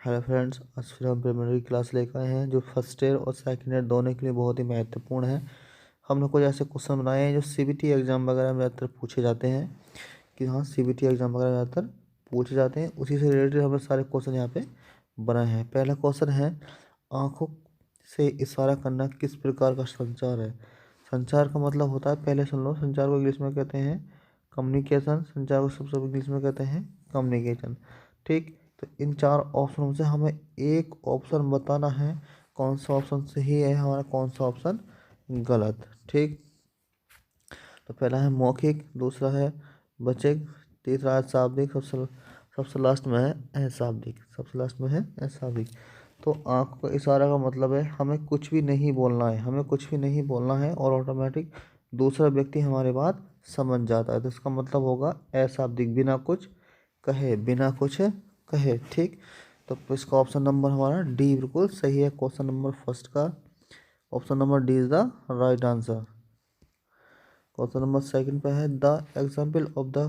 Hello friends, आज फिर हम प्रिलिमिनरी क्लास लेकर आए हैं जो फर्स्ट ईयर और सेकंड ईयर दोनों के लिए बहुत ही महत्वपूर्ण है। हमने कुछ ऐसे क्वेश्चन बनाए हैं जो सीबीटी एग्जाम वगैरह में ज़्यादातर पूछे जाते हैं कि हाँ सीबीटी एग्जाम वगैरह ज़्यादातर पूछे जाते हैं। उसी से रिलेटेड हमें सारे क्वेश्चन यहाँ पे बनाए हैं। पहला क्वेश्चन है, आँखों से इशारा करना किस प्रकार का संचार है। संचार का मतलब होता है, पहले सुन लो, संचार को इंग्लिश में कहते हैं कम्युनिकेशन। संचार को सब इंग्लिश में कहते हैं कम्युनिकेशन। ठीक, तो इन चार ऑप्शनों से हमें एक ऑप्शन बताना है, कौन सा ऑप्शन सही है हमारा, कौन सा ऑप्शन गलत। ठीक, तो पहला है मौखिक, दूसरा है वचनिक, तीसरा है शाब्दिक, सबसे लास्ट में है अशाब्दिक। सबसे लास्ट में है अशाब्दिक। तो आँख का इशारा का मतलब है हमें कुछ भी नहीं बोलना है, हमें कुछ भी नहीं बोलना है और ऑटोमेटिक दूसरा व्यक्ति हमारी बात समझ जाता है। तो इसका मतलब होगा अशाब्दिक, बिना कुछ कहे, बिना कुछ कहे। ठीक, तो इसका ऑप्शन नंबर हमारा डी बिल्कुल सही है। क्वेश्चन नंबर फर्स्ट का option number D is the right answer. Question number second पे है, the example of the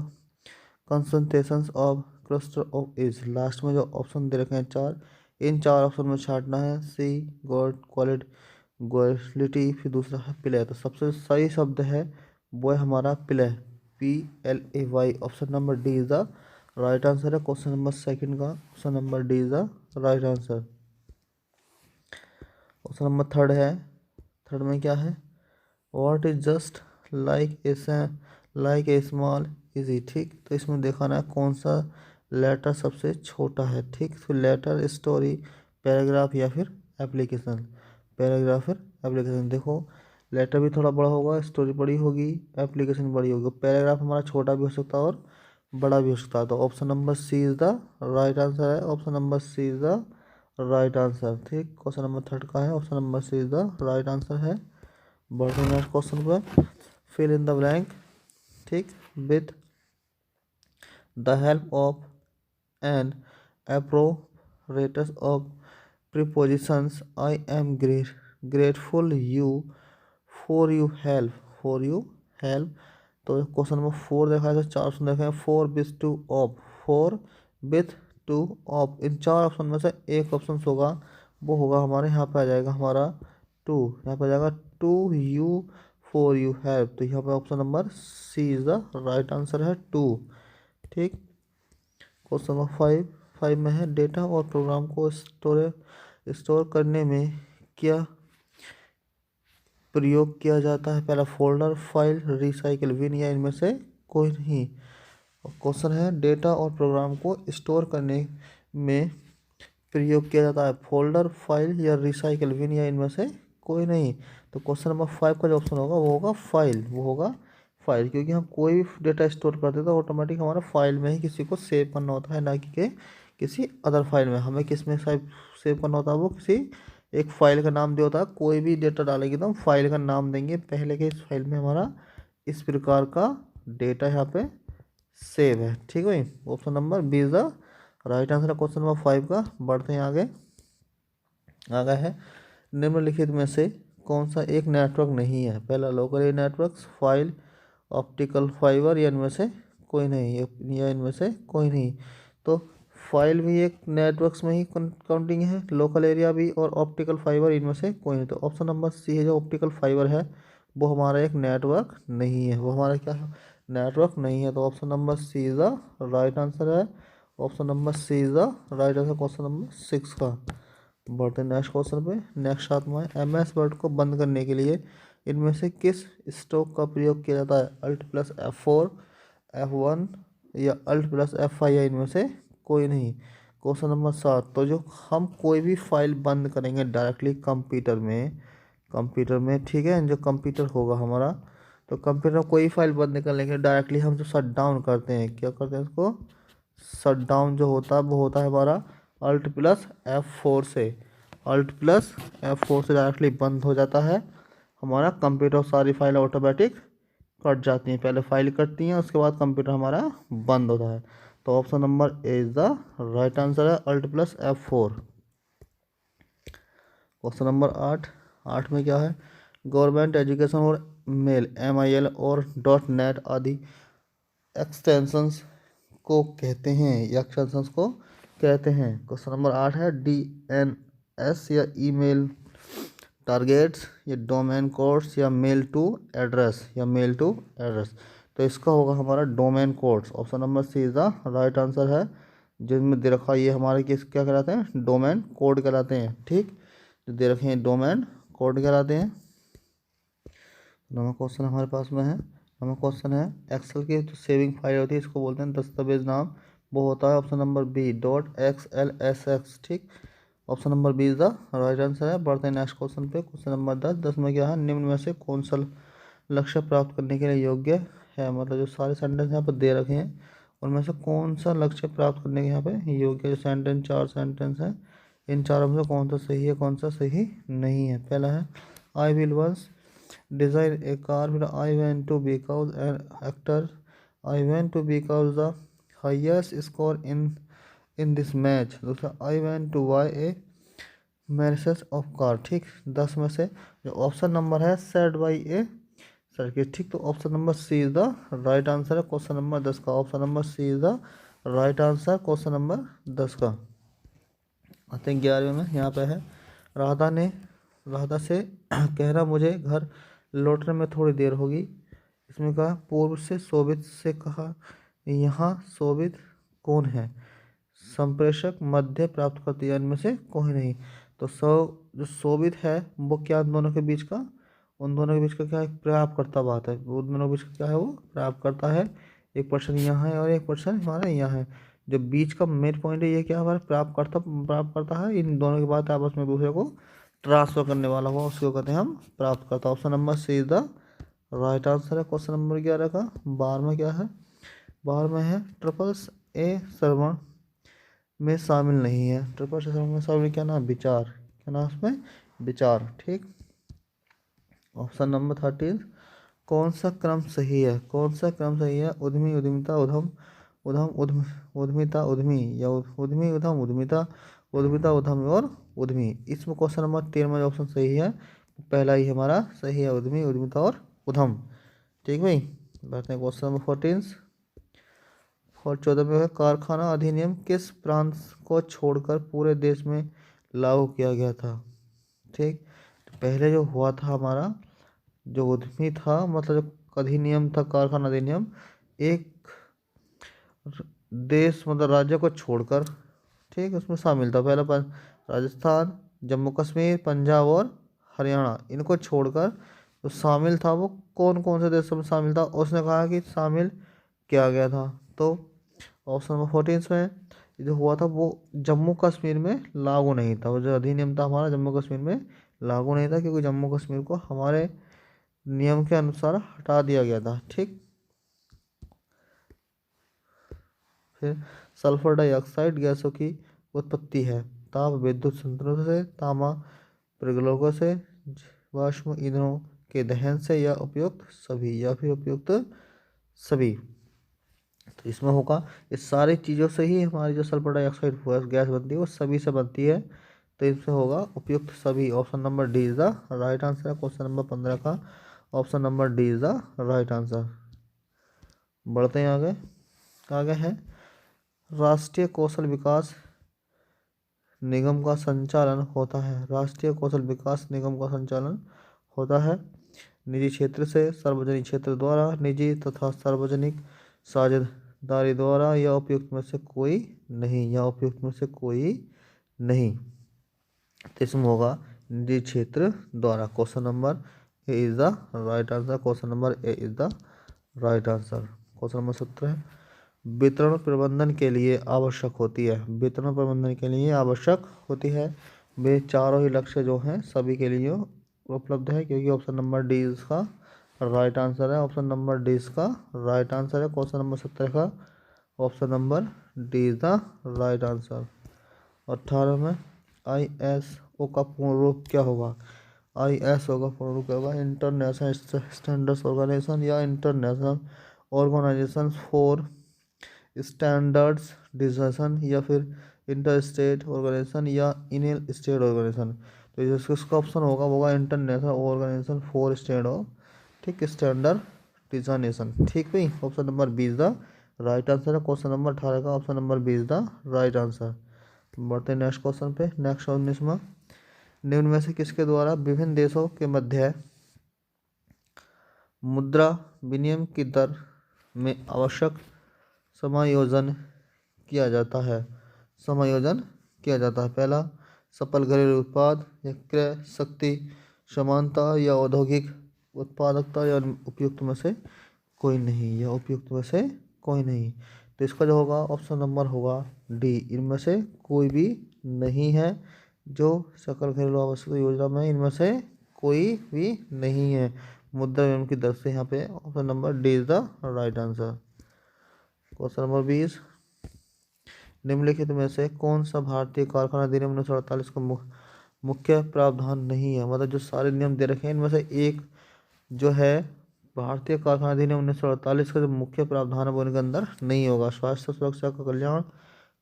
concentrations of cluster of is. Last में जो ऑप्शन दे रखे हैं चार, इन चार ऑप्शन में छांटना है। सी गॉड, क्वालिटी, फिर दूसरा है प्ले। तो सबसे सही शब्द है वो है हमारा play, PLAY। Option number D is the right answer है क्वेश्चन नंबर सेकंड का। Option number D is the right answer. Question number third है, थर्ड में क्या है, what is just like a small easy. ठीक, तो इसमें दिखाना है कौन सा लेटर सबसे छोटा है। ठीक, फिर लेटर, स्टोरी, पैराग्राफ या फिर एप्लीकेशन। पैराग्राफ फिर एप्लीकेशन। देखो, लेटर भी थोड़ा बड़ा होगा, स्टोरी बड़ी होगी, एप्लीकेशन बड़ी होगी। पैराग्राफ हमारा छोटा भी हो सकता है और बड़ा भी हो सकता है। तो option number C is the right answer है। Option number C is the right answer. ठीक, क्वेश्चन नंबर थर्ड का है, option number C is the right answer है। बढ़ते हैं नेक्स्ट क्वेश्चन पर, फिल इन द ब्लैंक। ठीक, with the help of an apparatus of prepositions, I am grateful you for you help। तो question number four देखा है, तो चार ऑप्शन देखे हैं, four with two of, four with two of. इन चार ऑप्शन में से एक ऑप्शन होगा, वो होगा हमारे यहाँ पे आ जाएगा हमारा टू। यहाँ पे आ जाएगा to you for you help. तो यहाँ पे option number C is the right answer है, टू। ठीक, क्वेश्चन नंबर फाइव में है, डेटा और प्रोग्राम को स्टोर करने में क्या प्रयोग किया जाता है। पहला फोल्डर, फाइल, रिसाइकल बिन या इनमें से कोई नहीं। क्वेश्चन है, डेटा और प्रोग्राम को स्टोर करने में प्रयोग किया जाता है फोल्डर, फाइल या रिसाइकल बिन या इनमें से कोई नहीं। तो क्वेश्चन नंबर फाइव का जो ऑप्शन होगा वो होगा फाइल, वो होगा फाइल। क्योंकि हम कोई भी डेटा स्टोर करते हैं तो ऑटोमेटिक हमारा फाइल में ही किसी को सेव करना होता है, ना कि किसी अदर फाइल में। हमें किस में सेव करना होता है, वो किसी एक फाइल का नाम दिया होता है। कोई भी डेटा डालेंगे तो हम फाइल का नाम देंगे पहले के, इस फाइल में हमारा इस प्रकार का डेटा यहाँ पे सेव है। ठीक है भाई, option number B is the right answer है क्वेश्चन नंबर फाइव का। बढ़ते हैं आगे। आगे है, निम्नलिखित में से कौन सा एक नेटवर्क नहीं है। पहला local area network, file, optical fibre या इनमें से कोई नहीं, या इनमें से कोई नहीं। तो फाइल भी एक नेटवर्क्स में ही काउंटिंग है, लोकल एरिया भी, और ऑप्टिकल फाइबर इनमें से कोई नहीं। तो ऑप्शन नंबर सी है, जो ऑप्टिकल फाइबर है वो हमारा एक नेटवर्क नहीं है, वो हमारा क्या है, नेटवर्क नहीं है। तो option number C is the right answer है। Option number C is the right answer question number six का। बढ़ते नेक्स्ट क्वेश्चन पे। नेक्स्ट आत्मा है, MS वर्ड को बंद करने के लिए इनमें से किस स्ट्रोक का प्रयोग किया जाता है। अल्ट प्लस F4, F1 या अल्ट प्लस F5 या इनमें से कोई नहीं। क्वेश्चन नंबर सात, तो जो हम कोई भी फाइल बंद करेंगे डायरेक्टली कंप्यूटर में, ठीक है, जो कंप्यूटर होगा हमारा, तो कंप्यूटर में कोई फाइल बंद कर लेंगे डायरेक्टली, हम जो शट डाउन करते हैं, क्या करते हैं उसको, शट डाउन जो होता है वो होता है हमारा अल्ट प्लस F4 से। अल्ट प्लस F4 से डायरेक्टली बंद हो जाता है हमारा कंप्यूटर, सारी फाइल ऑटोमेटिक कट जाती हैं। पहले फाइल कटती हैं, उसके बाद कंप्यूटर हमारा बंद होता है। तो option number A is the right answer है, Alt plus F4। Question number आठ में क्या है, गवर्नमेंट एजुकेशन और मेल MIL और .NET आदि एक्सटेंशंस को कहते हैं, या एक्सटेंशंस को कहते हैं। क्वेश्चन नंबर 8 है DNS या ईमेल टारगेट्स या डोमेन कोड्स या मेल टू एड्रेस। तो इसका होगा हमारा domain codes. Option number C is the right answer है। जिनमें दे रखा ये हमारे किस क्या कहलाते हैं, डोमेन कोड कहलाते हैं। ठीक, जो दे रखे हैं डोमेन कोड कहलाते हैं। नंबर क्वेश्चन हमारे पास में है। नंबर क्वेश्चन है एक्सेल की जो सेविंग फाइल होती है इसको बोलते हैं दस्तावेज नाम, वो होता है ऑप्शन नंबर बी .xlsx। ठीक, option number B is the right answer है। बढ़ते हैं नेक्स्ट क्वेश्चन पे। क्वेश्चन नंबर 10 में क्या है, निम्न में से कौन सा लक्ष्य प्राप्त करने के लिए योग्य है। मतलब जो सारे सेंटेंस यहाँ पर दे रखे हैं उनमें से कौन सा लक्ष्य प्राप्त करने के यहाँ पे योग्य, जो सेंटेंस 4 सेंटेंस हैं इन चारों में से कौन सा सही है कौन सा सही नहीं है। पहला है I will once design a car, फिर I went to because an actor, I went to because the highest score in this match. दूसरा I went to buy a message of car. ठीक, 10 में से जो ऑप्शन नंबर है said by a circuit. ठीक, तो option number C is the right answer है question number 10 का। Option number C is the right answer question number 10 का। आते हैं 11वें में। यहाँ पे है राधा से कहना मुझे घर लौटने में थोड़ी देर होगी। इसमें कहा पूर्व से शोभित से कहा यहाँ शोभित कौन है, संप्रेषक मध्य प्राप्तकर्ता इनमें से कोई नहीं। तो जो शोभित है वो क्या उन दोनों के बीच का, उन दोनों के बीच का क्या है, प्राप्तकर्ता बात है। उन दोनों के बीच का क्या है, वो प्राप्तकर्ता है। एक पर्सन यहाँ है और एक पर्सन हमारा यहाँ है। जो बीच का मेन पॉइंट है ये क्या हमारा प्राप्तकर्ता है। इन दोनों की बात आपस में दूसरे को ट्रांसफर करने वाला हुआ उसको कहते हैं हम प्राप्तकर्ता। Option number C is the right answer है क्वेश्चन नंबर 11 का। 12 में क्या है, 12 में है ट्रिपल्स ए श्रवण में शामिल नहीं है। ट्रिपल श्रवण में शामिल क्या नाम, विचार, क्या नाम उसमें, विचार। ठीक, ऑप्शन नंबर 13 कौन सा क्रम सही है, कौन सा क्रम सही है, उद्यमी उद्यमिता उद्यम उद्यम उद्यम उद्यमिता उद्यमी या उद्यमी उद्यम उद्यमिता उद्यमिता उद्यम और उद्यमी। इसमें क्वेश्चन नंबर 13 में ऑप्शन सही है पहला ही हमारा सही है, उद्यमी उद्यमिता और उद्यम। ठीक भाई, बढ़ते हैं क्वेश्चन नंबर 14 और 14 में है कारखाना अधिनियम किस प्रांत को छोड़कर पूरे देश में लागू किया गया था। ठीक, तो पहले जो हुआ था हमारा जो उद्यमी था, मतलब जो अधिनियम था कारखाना अधिनियम, एक देश मतलब राज्य को छोड़कर, ठीक, उसमें शामिल था। पहला राजस्थान, जम्मू कश्मीर, पंजाब और हरियाणा, इनको छोड़कर जो शामिल था वो कौन कौन से देशों में शामिल था, उसने कहा कि शामिल किया गया था। तो ऑप्शन नंबर 14 में जो हुआ था वो जम्मू कश्मीर में लागू नहीं था। वो जो अधिनियम था हमारा जम्मू कश्मीर में लागू नहीं था, क्योंकि जम्मू कश्मीर को हमारे नियम के अनुसार हटा दिया गया था। ठीक, फिर सल्फर डाइऑक्साइड गैसों की उत्पत्ति है ताप विद्युत संयंत्रों से, तामा प्रगलोकों से, वाष्प ईंधनों के दहन से, या उपयुक्त सभी, या फिर उपयुक्त सभी। तो इसमें होगा इस सारी चीज़ों से ही हमारी जो सल्फर डाइऑक्साइड गैस बनती है वो सभी से बनती है। तो इसमें होगा उपयुक्त सभी। Option number D is the right answer है क्वेश्चन नंबर 15 का। Option number D is the right answer. बढ़ते हैं आगे। आगे है राष्ट्रीय कौशल विकास निगम का संचालन होता है। राष्ट्रीय कौशल विकास निगम का संचालन होता है निजी क्षेत्र से, सार्वजनिक क्षेत्र द्वारा, निजी तथा सार्वजनिक साझेदारी द्वारा, या उपयुक्त में से कोई नहीं, या उपयुक्त में से कोई नहीं। तो इसमें होगा निजी क्षेत्र द्वारा। Question number A is the right answer. Question number A is the right answer. Question number 17 वितरण प्रबंधन के लिए आवश्यक होती है। वितरण प्रबंधन के लिए आवश्यक होती है। वे चारों ही लक्ष्य जो हैं सभी के लिए उपलब्ध है, क्योंकि ऑप्शन नंबर डी इसका राइट आंसर है। ऑप्शन नंबर डी इसका राइट आंसर है क्वेश्चन नंबर 17 का। Option number D is the right answer. 18 में ISO का पूर्ण रूप क्या होगा। ISO का पूर्ण रूप क्या होगा, इंटरनेशनल स्टैंडर्ड्स ऑर्गेनाइजेशन, या international organisation for standards design, या फिर इंटर स्टेट ऑर्गेनाइजेशन, या इन स्टेट ऑर्गेनाइजेशन। तो इसका ऑप्शन होगा इंटरनेशनल ऑर्गेनाइजेशन फॉर स्टैंडर्ड, ठीक, स्टैंडर्ड डिजाइनेशन। ठीक भाई, option number B is the right answer है क्वेश्चन नंबर 18 का। Option number B is the right answer. बढ़ते नेक्स्ट क्वेश्चन पे। नेक्स्ट 19वां, निम्न में से किसके द्वारा विभिन्न देशों के मध्य मुद्रा विनिमय की दर में आवश्यक समायोजन किया जाता है? समायोजन किया जाता है। पहला, सकल घरेलू उत्पाद या क्रय शक्ति समानता या औद्योगिक उत्पादकता या उपयुक्त में से कोई नहीं, या उपयुक्त में से कोई नहीं। तो इसका जो होगा ऑप्शन नंबर होगा डी, इनमें से कोई भी नहीं है। जो सकल घरेलू आवश्यकता योजना में इनमें से कोई भी नहीं है। मुद्रा विनिमय की दर से यहाँ पे option number D is the right answer. Question number 20, निम्नलिखित में से कौन सा भारतीय कारखाना अधिनियम 1948 का मुख्य प्रावधान नहीं है? मतलब जो सारे नियम दे रखे हैं इनमें से एक जो है भारतीय कारखाना अधिनियम 1948 का जो मुख्य प्रावधान है वो इनके अंदर नहीं होगा। स्वास्थ्य सुरक्षा का कल्याण,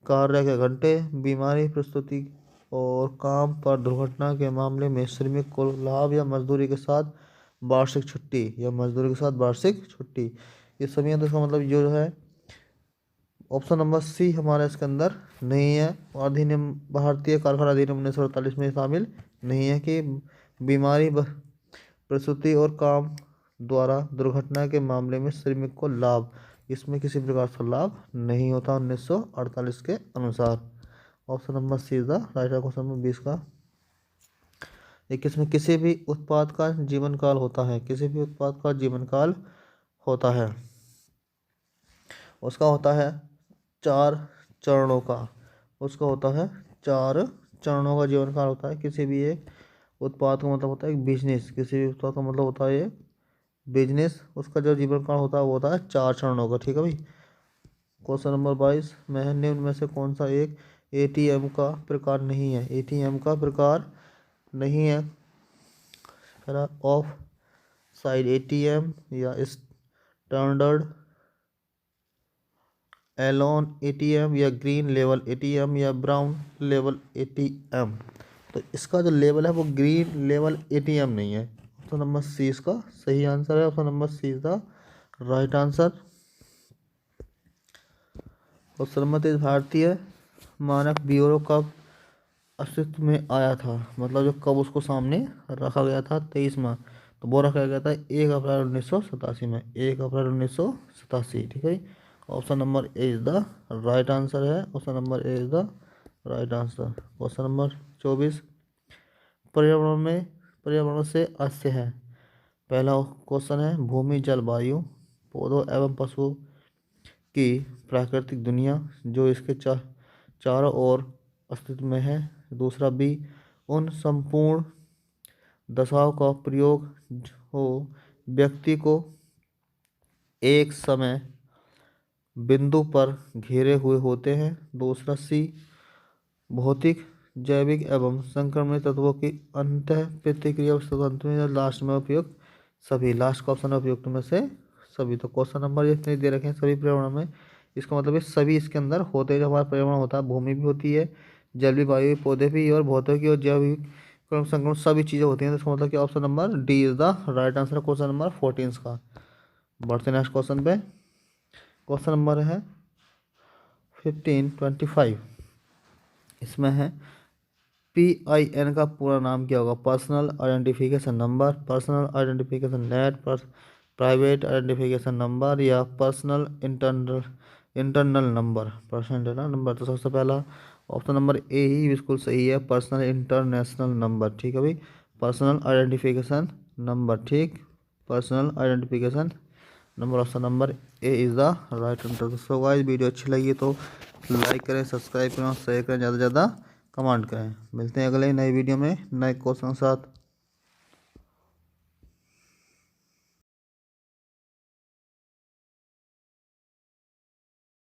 कार्य के घंटे, बीमारी प्रस्तुति और काम पर दुर्घटना के मामले में श्रमिक को लाभ या मजदूरी के साथ वार्षिक छुट्टी, या मजदूरी के साथ वार्षिक छुट्टी, ये सभी हैं। तो इसका मतलब जो है ऑप्शन नंबर सी हमारे इसके अंदर नहीं है। अधिनियम भारतीय कारखाना अधिनियम 1948 में शामिल नहीं है कि बीमारी प्रसूति और काम द्वारा दुर्घटना के मामले में श्रमिक को लाभ, इसमें किसी प्रकार का लाभ नहीं होता 1948 के अनुसार। Option number C is the right answer. Question number 20 का, 21 में किसी भी उत्पाद का जीवन काल होता है? किसी भी उत्पाद का जीवन काल होता है, उसका होता है 4 चरणों का। उसका होता है 4 चरणों का जीवन काल होता है। किसी भी एक उत्पाद का मतलब होता है एक बिजनेस, किसी भी उत्पाद का मतलब होता है एक बिजनेस, उसका जो जीवन काल होता है वो होता है 4 चरणों का। ठीक है भाई। क्वेश्चन नंबर 22 में निम्न में से कौन सा एक एटीएम का प्रकार नहीं है? एटीएम का प्रकार नहीं है। पहला, ऑफ साइड एटीएम या स्टैंडर्ड एलोन एटीएम या ग्रीन लेवल एटीएम या ब्राउन लेवल एटीएम। तो इसका जो लेवल है वो ग्रीन लेवल एटीएम नहीं है। ऑप्शन नंबर सी इसका सही आंसर है। Option number C is the right answer. Question number 23, भारतीय मानक ब्यूरो कब अस्तित्व में आया था? मतलब जो कब उसको सामने रखा गया था 23 में, तो वो रखा गया था 1 अप्रैल 1987 में, 1 अप्रैल 1987। ठीक है। Option number A is the right answer है। Option number A is the right answer. Question number 24, पर्यावरण से अस्य है। पहला क्वेश्चन है भूमि, जल, वायु, पौधों एवं पशु की प्राकृतिक दुनिया जो इसके चारों ओर अस्तित्व में है। दूसरा, बी, उन संपूर्ण दशाओं का प्रयोग हो व्यक्ति को एक समय बिंदु पर घेरे हुए होते हैं। दूसरा, सी, भौतिक, जैविक एवं संक्रमणित तत्वों की अंतः प्रतिक्रिया स्वतंत्र। लास्ट में उपयुक्त सभी, लास्ट का ऑप्शन उपयुक्त में से सभी। तो क्वेश्चन नंबर जितने दे रखे हैं सभी पर्यावरण में, इसका मतलब है सभी इसके अंदर होते हैं। जो हमारा पर्यावरण होता है भूमि भी होती है, जल भी, वायु भी, पौधे भी और भौतिक और जैविक संक्रमण सभी चीज़ें होती हैं। तो इसका मतलब कि option number D is the right answer question number 14 का। बढ़ते नेक्स्ट क्वेश्चन पे। क्वेश्चन नंबर है 1525। इसमें है PIN का पूरा नाम क्या होगा? Personal identification number, personal identification net, private identification number या personal internal number, personal internal number. तो सबसे पहला ऑप्शन नंबर ए ही बिल्कुल सही है, पर्सनल इंटरनेशनल नंबर। ठीक है भाई, पर्सनल आइडेंटिफिकेशन नंबर। ठीक, personal identification number, option number A is the right answer. So guys, video अच्छी लगी तो लाइक करें, सब्सक्राइब करें और शेयर करें, ज़्यादा से ज़्यादा कमेंट करें। मिलते हैं अगले नई वीडियो में नए क्वेश्चन के साथ।